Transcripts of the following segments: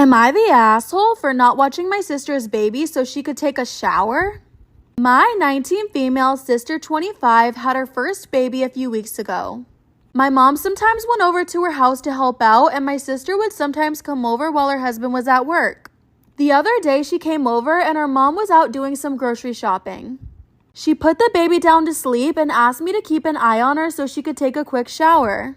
Am I the asshole for not watching my sister's baby so she could take a shower? My 19 female sister 25 had her first baby a few weeks ago. My mom sometimes went over to her house to help out, and my sister would sometimes come over while her husband was at work. The other day she came over and her mom was out doing some grocery shopping. She put the baby down to sleep and asked me to keep an eye on her so she could take a quick shower.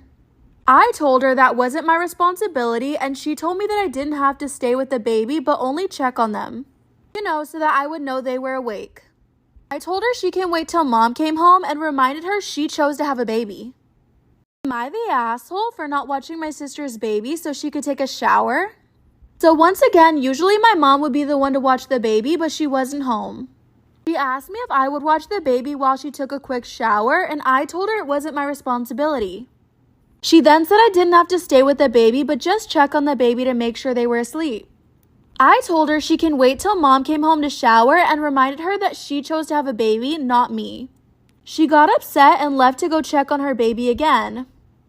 I told her that wasn't my responsibility, and she told me that I didn't have to stay with the baby but only check on them. So that I would know they were awake. I told her she can wait till mom came home and reminded her she chose to have a baby. Am I the asshole for not watching my sister's baby so she could take a shower? So once again, usually my mom would be the one to watch the baby, but she wasn't home. She asked me if I would watch the baby while she took a quick shower, and I told her it wasn't my responsibility. She then said I didn't have to stay with the baby, but just check on the baby to make sure they were asleep. I told her she can wait till mom came home to shower and reminded her that she chose to have a baby, not me. She got upset and left to go check on her baby again.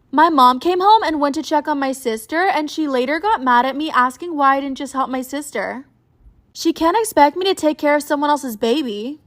My mom came home and went to check on my sister, and she later got mad at me asking why I didn't just help my sister. She can't expect me to take care of someone else's baby.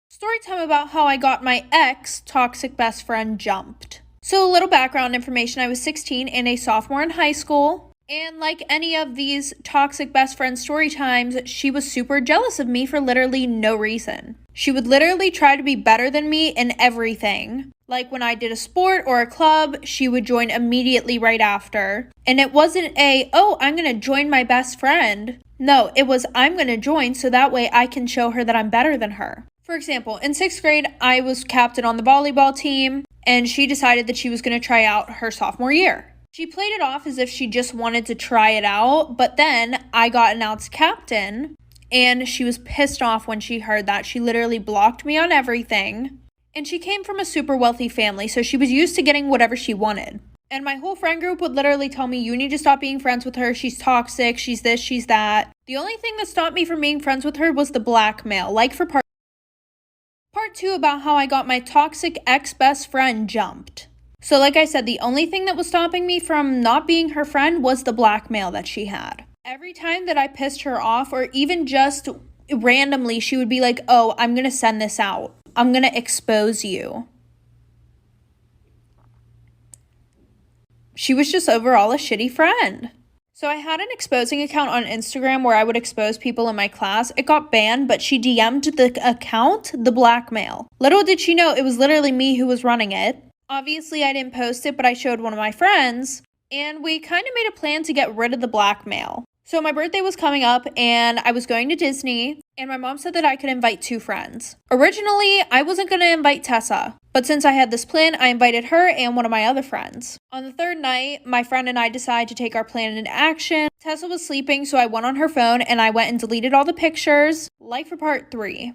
Story time about how I got my ex-toxic best friend jumped. So a little background information, I was 16 and a sophomore in high school. And like any of these toxic best friend story times, she was super jealous of me for literally no reason. She would literally try to be better than me in everything. Like when I did a sport or a club, she would join immediately right after. And it wasn't I'm gonna join my best friend. No, it was I'm gonna join so that way I can show her that I'm better than her. For example, in 6th grade, I was captain on the volleyball team, and she decided that she was going to try out her sophomore year. She played it off as if she just wanted to try it out, but then I got announced captain, and she was pissed off when she heard that. She literally blocked me on everything, and she came from a super wealthy family, so she was used to getting whatever she wanted. And my whole friend group would literally tell me, you need to stop being friends with her, she's toxic, she's this, she's that. The only thing that stopped me from being friends with her was the blackmail, like for Part 2 about how I got my toxic ex-best friend jumped. So like I said, the only thing that was stopping me from not being her friend was the blackmail that she had. Every time that I pissed her off, or even just randomly, she would be like, oh, I'm going to send this out. I'm going to expose you. She was just overall a shitty friend. So I had an exposing account on Instagram where I would expose people in my class. It got banned, but she DM'd the account the blackmail. Little did she know it was literally me who was running it. Obviously, I didn't post it, but I showed one of my friends, and we kind of made a plan to get rid of the blackmail. So my birthday was coming up, and I was going to Disney, and my mom said that I could invite 2 friends. Originally, I wasn't going to invite Tessa, but since I had this plan, I invited her and one of my other friends. On the 3rd night, my friend and I decided to take our plan into action. Tessa was sleeping, so I went on her phone, and I went and deleted all the pictures, like for Part 3.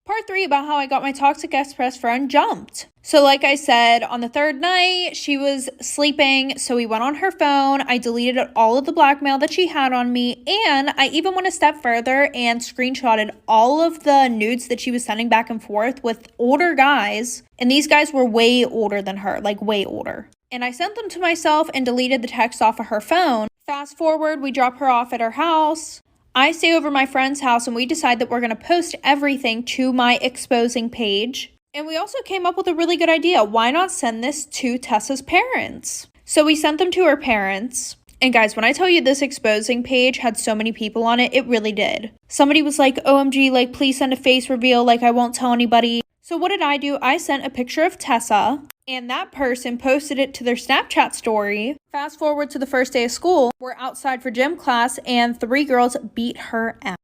Part 3 about how I got my toxic ex-best friend jumped. So like I said, on the 3rd night, she was sleeping, so we went on her phone. I deleted all of the blackmail that she had on me, and I even went a step further and screenshotted all of the nudes that she was sending back and forth with older guys, and these guys were way older than her, like way older. And I sent them to myself and deleted the text off of her phone. Fast forward, we drop her off at her house. I stay over my friend's house, and we decide that we're going to post everything to my exposing page. And we also came up with a really good idea. Why not send this to Tessa's parents? So we sent them to her parents. And guys, when I tell you this exposing page had so many people on it, it really did. Somebody was like, OMG, like, please send a face reveal, like, I won't tell anybody. So what did I do? I sent a picture of Tessa, and that person posted it to their Snapchat story. Fast forward to the first day of school. We're outside for gym class, and 3 girls beat her out.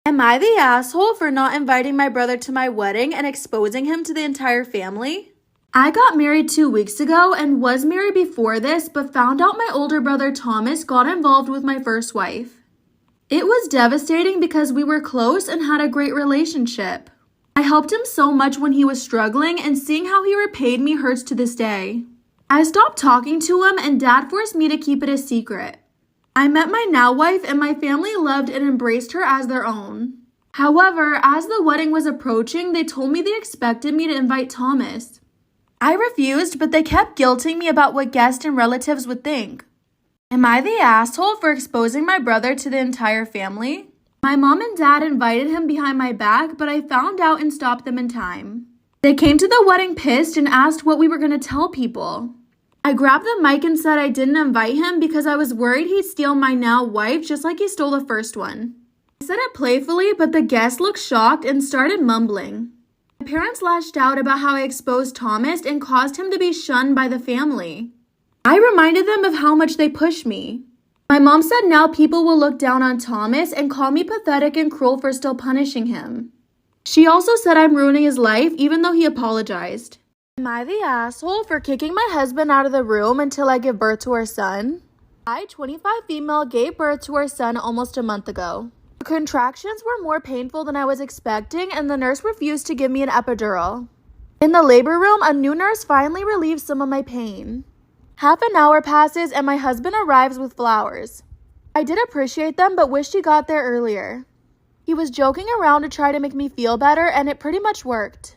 Am I the asshole for not inviting my brother to my wedding and exposing him to the entire family? I got married 2 weeks ago and was married before this, but found out my older brother Thomas got involved with my first wife. It was devastating because we were close and had a great relationship. I helped him so much when he was struggling, and seeing how he repaid me hurts to this day. I stopped talking to him, and Dad forced me to keep it a secret. I met my now wife, and my family loved and embraced her as their own. However, as the wedding was approaching, they told me they expected me to invite Thomas. I refused, but they kept guilting me about what guests and relatives would think. Am I the asshole for exposing my brother to the entire family? My mom and dad invited him behind my back, but I found out and stopped them in time. They came to the wedding pissed and asked what we were going to tell people. I grabbed the mic and said I didn't invite him because I was worried he'd steal my now wife just like he stole the first one. I said it playfully, but the guests looked shocked and started mumbling. My parents lashed out about how I exposed Thomas and caused him to be shunned by the family. I reminded them of how much they pushed me. My mom said now people will look down on Thomas and call me pathetic and cruel for still punishing him. She also said I'm ruining his life even though he apologized. Am I the asshole for kicking my husband out of the room until I give birth to our son? I, 25 female, gave birth to our son almost a month ago. The contractions were more painful than I was expecting and the nurse refused to give me an epidural. In the labor room, a new nurse finally relieved some of my pain. Half an hour passes and my husband arrives with flowers. I did appreciate them but wished he got there earlier. He was joking around to try to make me feel better and it pretty much worked.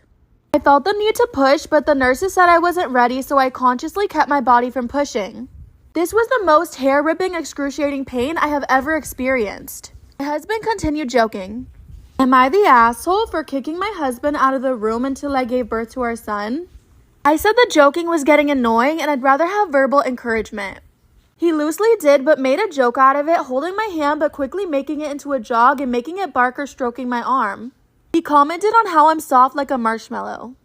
I felt the need to push, but the nurses said I wasn't ready, so I consciously kept my body from pushing. This was the most hair-ripping, excruciating pain I have ever experienced. My husband continued joking. Am I the asshole for kicking my husband out of the room until I gave birth to our son? I said the joking was getting annoying and I'd rather have verbal encouragement. He loosely did, but made a joke out of it, holding my hand but quickly making it into a jog and making it bark or stroking my arm. He commented on how I'm soft like a marshmallow.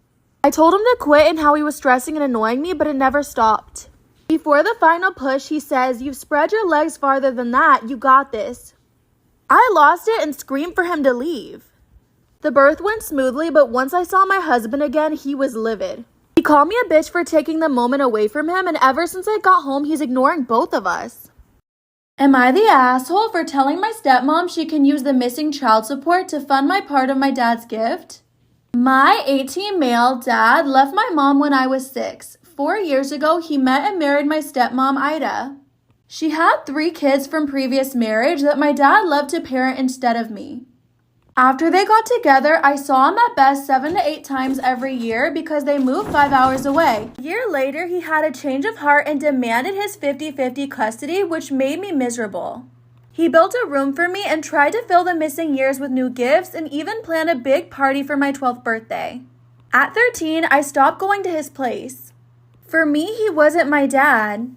I told him to quit and how he was stressing and annoying me, but it never stopped. Before the final push, he says, "You've spread your legs farther than that, you got this." I lost it and screamed for him to leave. The birth went smoothly, but once I saw my husband again, he was livid. He called me a bitch for taking the moment away from him, and ever since I got home, he's ignoring both of us. Am I the asshole for telling my stepmom she can use the missing child support to fund my part of my dad's gift? My 18 male dad left my mom when I was 6. 4 years ago, he met and married my stepmom, Ida. She had 3 kids from previous marriage that my dad loved to parent instead of me. After they got together, I saw him at best 7 to 8 times every year because they moved 5 hours away. A year later, he had a change of heart and demanded his 50-50 custody, which made me miserable. He built a room for me and tried to fill the missing years with new gifts and even planned a big party for my 12th birthday. At 13, I stopped going to his place. For me, he wasn't my dad.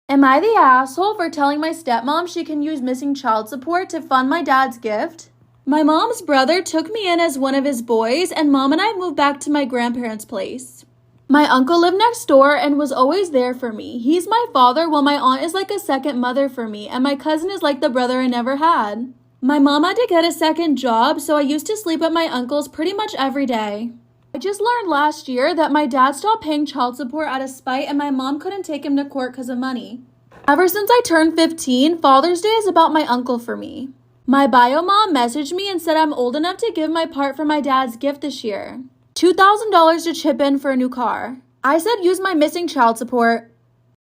Am I the asshole for telling my stepmom she can use missing child support to fund my dad's gift? My mom's brother took me in as one of his boys, and mom and I moved back to my grandparents' place. My uncle lived next door and was always there for me. He's my father, while my aunt is like a second mother for me, and my cousin is like the brother I never had. My mom had to get a second job, so I used to sleep at my uncle's pretty much every day. I just learned last year that my dad stopped paying child support out of spite and my mom couldn't take him to court because of money. Ever since I turned 15, Father's Day is about my uncle for me. My bio mom messaged me and said I'm old enough to give my part for my dad's gift this year. $2,000 to chip in for a new car. I said use my missing child support.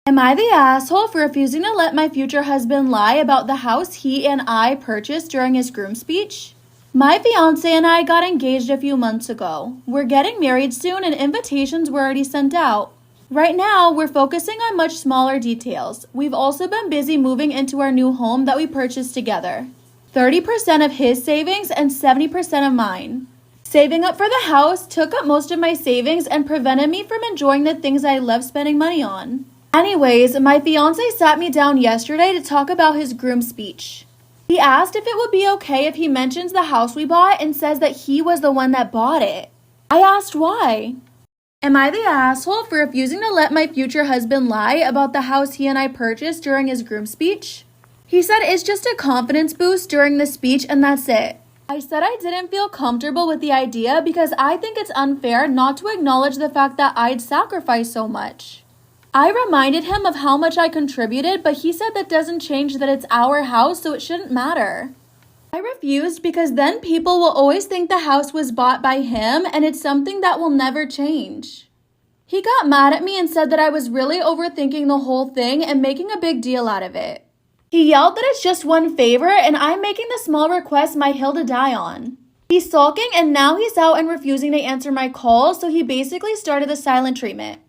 Am I the asshole for refusing to let my future husband lie about the house he and I purchased during his groom speech? My fiance and I got engaged a few months ago. We're getting married soon and invitations were already sent out. Right now, we're focusing on much smaller details. We've also been busy moving into our new home that we purchased together. 30% of his savings and 70% of mine. Saving up for the house took up most of my savings and prevented me from enjoying the things I love spending money on. Anyways, my fiance sat me down yesterday to talk about his groom speech. He asked if it would be okay if he mentions the house we bought and says that he was the one that bought it. I asked why. Am I the asshole for refusing to let my future husband lie about the house he and I purchased during his groom speech? He said it's just a confidence boost during the speech and that's it. I said I didn't feel comfortable with the idea because I think it's unfair not to acknowledge the fact that I'd sacrificed so much. I reminded him of how much I contributed, but he said that doesn't change that it's our house, so it shouldn't matter. I refused because then people will always think the house was bought by him and it's something that will never change. He got mad at me and said that I was really overthinking the whole thing and making a big deal out of it. He yelled that it's just one favor and I'm making the small request my hill to die on. He's sulking and now he's out and refusing to answer my calls, so he basically started the silent treatment.